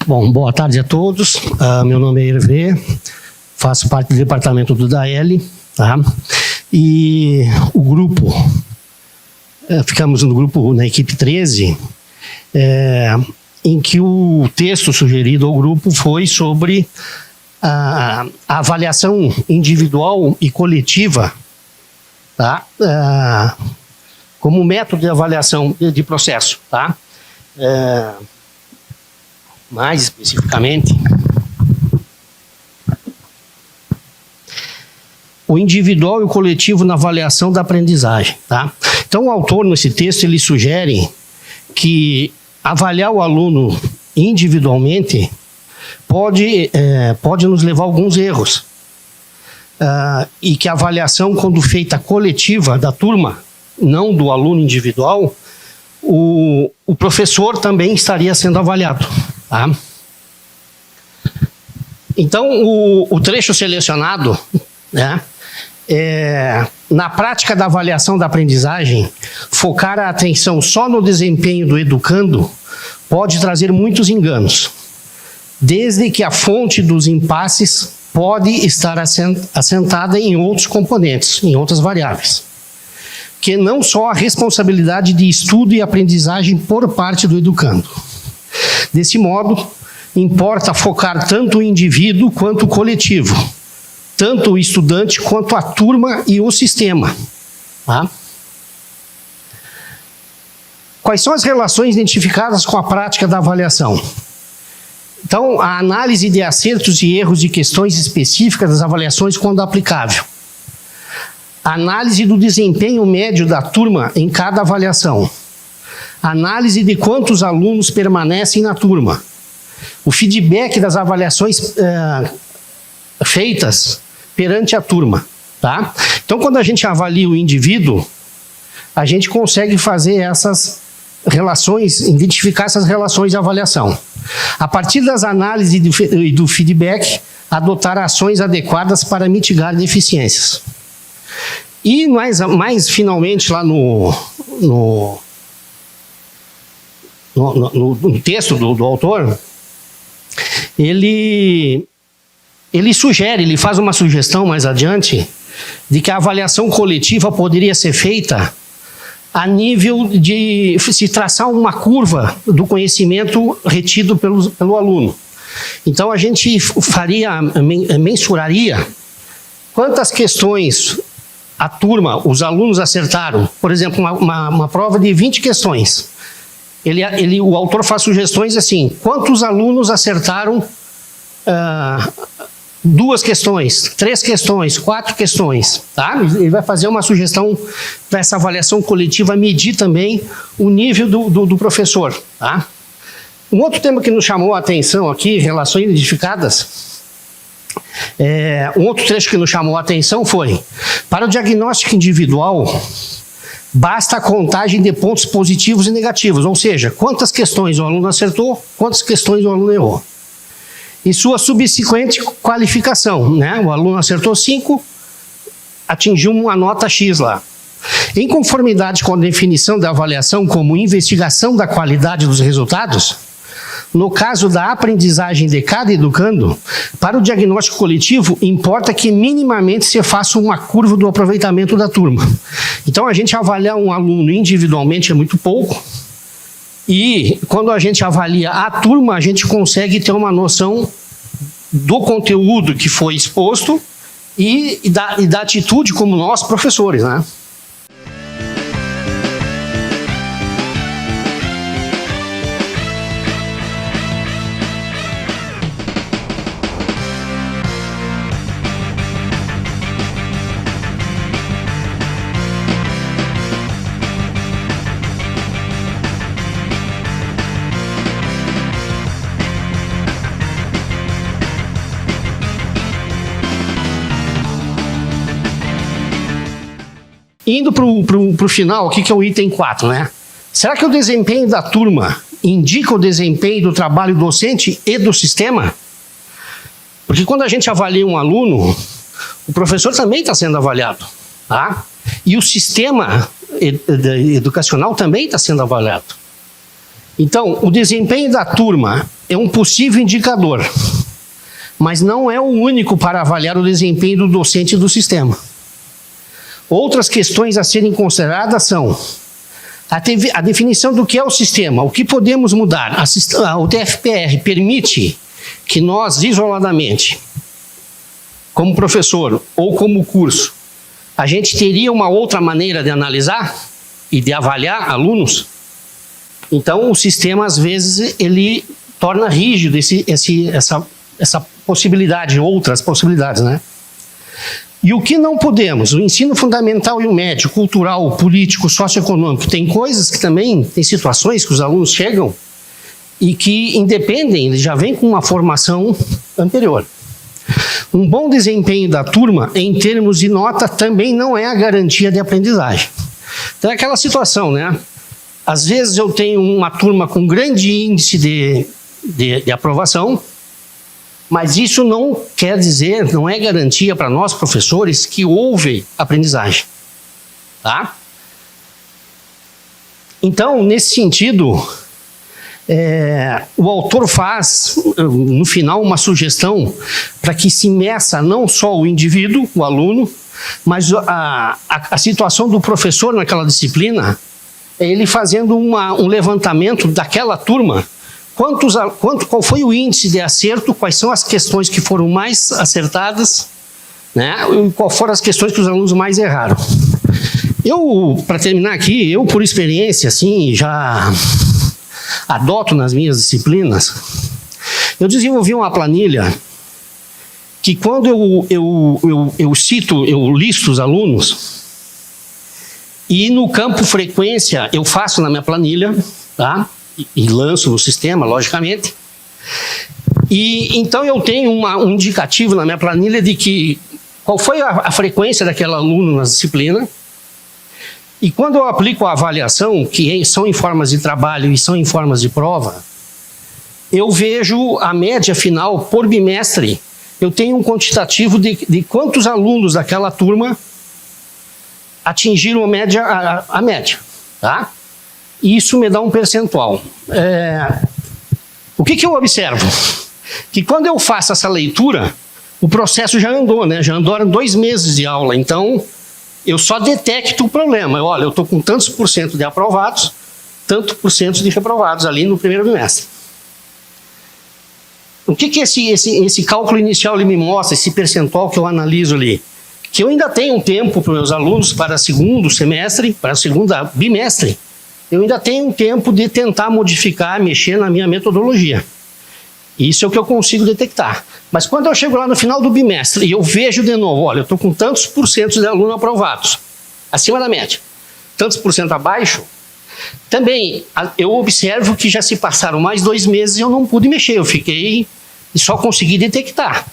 Bom, boa tarde a todos. Meu nome é Hervé, faço parte do departamento do DAEL, tá? E o grupo, ficamos no grupo, na equipe 13, em que o texto sugerido ao grupo foi sobre a avaliação individual e coletiva, tá? Como método de avaliação de processo, tá? Mais especificamente, o individual e o coletivo na avaliação da aprendizagem, tá? Então, o autor, nesse texto, ele sugere que avaliar o aluno individualmente pode nos levar a alguns erros. E que a avaliação, quando feita coletiva da turma, não do aluno individual, o professor também estaria sendo avaliado. Tá? Então, o trecho selecionado, né, na prática da avaliação da aprendizagem, focar a atenção só no desempenho do educando pode trazer muitos enganos, desde que a fonte dos impasses pode estar assentada em outros componentes, em outras variáveis, que não só a responsabilidade de estudo e aprendizagem por parte do educando. Desse modo, importa focar tanto o indivíduo quanto o coletivo, tanto o estudante quanto a turma e o sistema. Tá? Quais são as relações identificadas com a prática da avaliação? Então, a análise de acertos e erros de questões específicas das avaliações quando aplicável. A análise do desempenho médio da turma em cada avaliação. Análise de quantos alunos permanecem na turma. O feedback das avaliações feitas perante a turma. Tá? Então, quando a gente avalia o indivíduo, a gente consegue fazer essas relações, identificar essas relações de avaliação. A partir das análises e do feedback, adotar ações adequadas para mitigar deficiências. E mais finalmente, lá no texto do autor, ele sugere, ele faz uma sugestão mais adiante, de que a avaliação coletiva poderia ser feita a nível de se traçar uma curva do conhecimento retido pelo aluno. Então, a gente mensuraria quantas questões a turma, os alunos acertaram. Por exemplo, uma prova de 20 questões. O autor faz sugestões assim: quantos alunos acertaram 2 questões, 3 questões, 4 questões, tá? Ele vai fazer uma sugestão para essa avaliação coletiva medir também o nível do professor, tá? Um outro tema que nos chamou a atenção aqui, relações identificadas, um outro trecho que nos chamou a atenção foi: para o diagnóstico individual, basta a contagem de pontos positivos e negativos, ou seja, quantas questões o aluno acertou, quantas questões o aluno errou. E sua subsequente qualificação, né? O aluno acertou 5, atingiu uma nota X lá. Em conformidade com a definição da avaliação como investigação da qualidade dos resultados, no caso da aprendizagem de cada educando, para o diagnóstico coletivo, importa que minimamente se faça uma curva do aproveitamento da turma. Então, a gente avaliar um aluno individualmente é muito pouco, e quando a gente avalia a turma, a gente consegue ter uma noção do conteúdo que foi exposto e da atitude como nós, professores, né? Indo para o final aqui, que é o item 4, né? Será que o desempenho da turma indica o desempenho do trabalho docente e do sistema? Porque quando a gente avalia um aluno, o professor também está sendo avaliado, tá? E o sistema educacional também está sendo avaliado. Então, o desempenho da turma é um possível indicador, mas não é o único para avaliar o desempenho do docente e do sistema. Outras questões a serem consideradas são a definição do que é o sistema, o que podemos mudar. O TFPR permite que nós, isoladamente, como professor ou como curso, a gente teria uma outra maneira de analisar e de avaliar alunos? Então, o sistema, às vezes, ele torna rígido essa possibilidade, outras possibilidades, né? E o que não podemos? O ensino fundamental e o médio, cultural, político, socioeconômico, tem coisas que também, tem situações que os alunos chegam e que independem, eles já vêm com uma formação anterior. Um bom desempenho da turma, em termos de nota, também não é a garantia de aprendizagem. Então é aquela situação, né? Às vezes eu tenho uma turma com grande índice de aprovação, mas isso não quer dizer, não é garantia para nós professores que houve aprendizagem, tá? Então, nesse sentido, o autor faz, no final, uma sugestão para que se meça não só o indivíduo, o aluno, mas a situação do professor naquela disciplina, ele fazendo um levantamento daquela turma, qual foi o índice de acerto, quais são as questões que foram mais acertadas, né, e quais foram as questões que os alunos mais erraram. Para terminar aqui, eu por experiência, assim, já adoto nas minhas disciplinas, eu desenvolvi uma planilha que quando eu listo os alunos, e no campo frequência eu faço na minha planilha, tá? E lanço no sistema, logicamente. E então eu tenho um indicativo na minha planilha de que qual foi a frequência daquele aluno na disciplina. E quando eu aplico a avaliação, que são em formas de trabalho e são em formas de prova, eu vejo a média final por bimestre. Eu tenho um quantitativo de quantos alunos daquela turma atingiram a média, tá? E isso me dá um percentual. O que eu observo? Que quando eu faço essa leitura, o processo já andou, né? Já andaram 2 meses de aula, então eu só detecto o problema. Olha, eu estou com tantos por cento de aprovados, tanto por cento de reprovados ali no primeiro bimestre. O que esse cálculo inicial ele me mostra, esse percentual que eu analiso ali? Que eu ainda tenho um tempo para os meus alunos para segundo semestre, para segunda bimestre, eu ainda tenho um tempo de tentar modificar, mexer na minha metodologia. Isso é o que eu consigo detectar. Mas quando eu chego lá no final do bimestre e eu vejo de novo, olha, eu estou com tantos por cento de alunos aprovados, acima da média, tantos por cento abaixo, também eu observo que já se passaram mais 2 meses e eu não pude mexer, eu fiquei e só consegui detectar.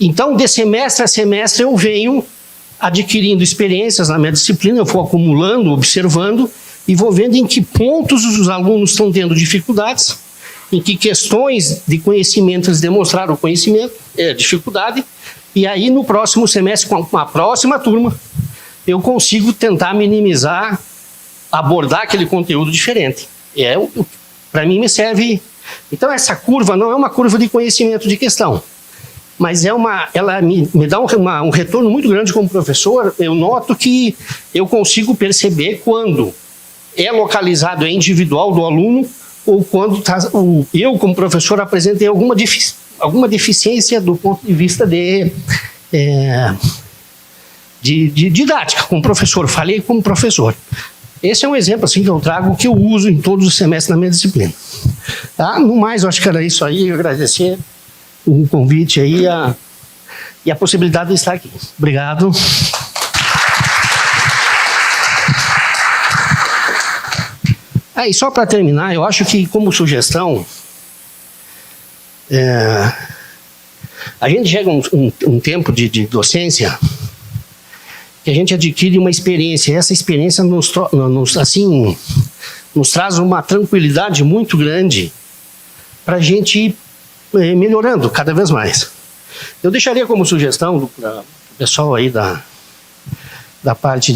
Então, de semestre a semestre, eu venho adquirindo experiências na minha disciplina, eu vou acumulando, observando, e vou vendo em que pontos os alunos estão tendo dificuldades, em que questões de conhecimento eles demonstraram conhecimento, dificuldade, e aí no próximo semestre, com a próxima turma, eu consigo tentar minimizar, abordar aquele conteúdo diferente. Para mim me serve. Então essa curva não é uma curva de conhecimento de questão, mas ela me dá um retorno muito grande como professor. Eu noto que eu consigo perceber quando é localizado, é individual do aluno, ou quando eu, como professor, apresentei alguma deficiência do ponto de vista de didática, como professor, falei como professor. Esse é um exemplo assim, que eu trago, que eu uso em todos os semestres na minha disciplina. Tá? No mais, eu acho que era isso aí, eu agradecer o convite aí e a possibilidade de estar aqui. Obrigado. E só para terminar, eu acho que como sugestão, a gente chega um tempo de docência que a gente adquire uma experiência, e essa experiência nos traz uma tranquilidade muito grande para a gente ir melhorando cada vez mais. Eu deixaria como sugestão para o pessoal aí da parte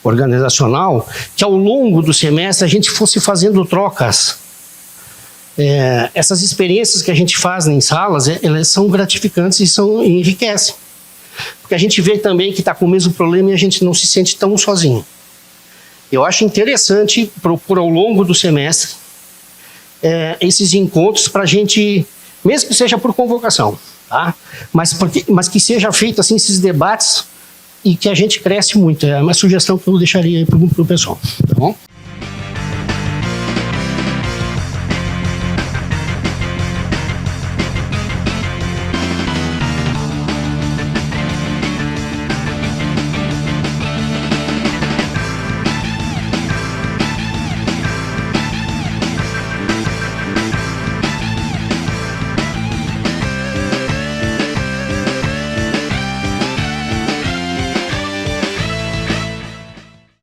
organizacional, que ao longo do semestre a gente fosse fazendo trocas. Essas experiências que a gente faz em salas, elas são gratificantes e enriquecem. Porque a gente vê também que está com o mesmo problema e a gente não se sente tão sozinho. Eu acho interessante propor ao longo do semestre esses encontros para a gente, mesmo que seja por convocação, tá? Mas que seja feito assim esses debates e que a gente cresce muito. É uma sugestão que eu deixaria aí para o pessoal, tá bom?